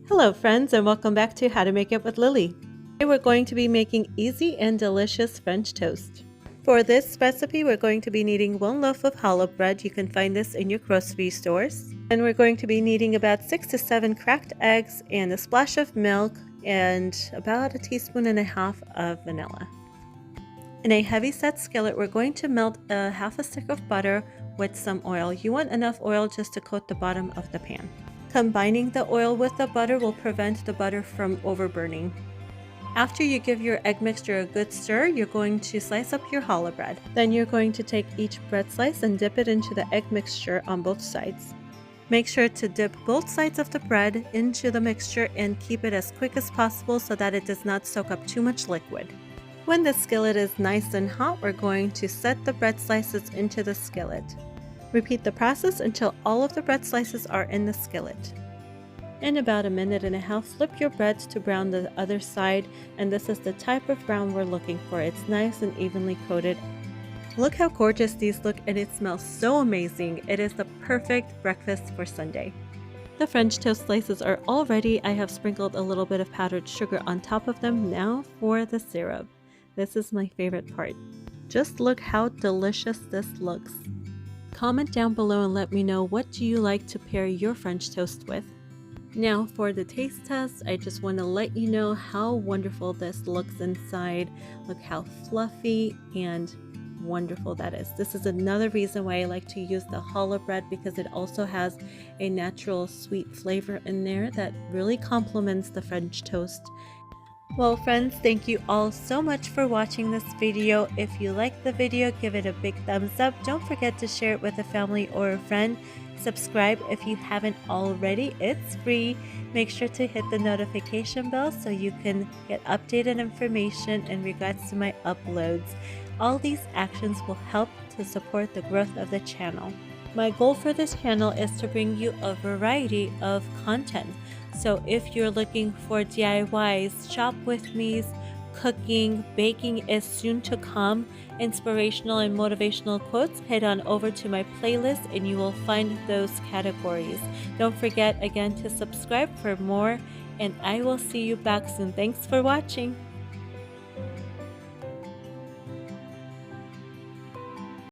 Hello friends, and welcome back to How to Make It with Lily. Today we're going to be making easy and delicious French toast. For this recipe, we're going to be needing 1 loaf of challah bread. You can find this in your grocery stores. And we're going to be needing about 6 to 7 cracked eggs and a splash of milk and about 1.5 teaspoons of vanilla. In a heavy-set skillet, we're going to melt a half a stick of butter with some oil. You want enough oil just to coat the bottom of the pan. Combining the oil with the butter will prevent the butter from overburning. After you give your egg mixture a good stir, you're going to slice up your challah bread. Then you're going to take each bread slice and dip it into the egg mixture on both sides. Make sure to dip both sides of the bread into the mixture and keep it as quick as possible so that it does not soak up too much liquid. When the skillet is nice and hot, we're going to set the bread slices into the skillet. Repeat the process until all of the bread slices are in the skillet. In about 1.5 minutes, flip your breads to brown the other side, and this is the type of brown we're looking for. It's nice and evenly coated. Look how gorgeous these look, and it smells so amazing. It is the perfect breakfast for Sunday. The French toast slices are all ready. I have sprinkled a little bit of powdered sugar on top of them. Now for the syrup. This is my favorite part. Just look how delicious this looks. Comment down below and let me know, what do you like to pair your French toast with? Now for the taste test, I just want to let you know how wonderful this looks inside. Look how fluffy and wonderful that is. This is another reason why I like to use the challah bread, because it also has a natural sweet flavor in there that really complements the French toast. Well friends, thank you all so much for watching this video. If you liked the video, give it a big thumbs up. Don't forget to share it with a family or a friend. Subscribe if you haven't already. It's free. Make sure to hit the notification bell so you can get updated information in regards to my uploads. All these actions will help to support the growth of the channel. My goal for this channel is to bring you a variety of content. So if you're looking for DIYs, shop with me's, cooking, baking is soon to come, inspirational and motivational quotes, head on over to my playlist and you will find those categories. Don't forget again to subscribe for more, and I will see you back soon. Thanks for watching.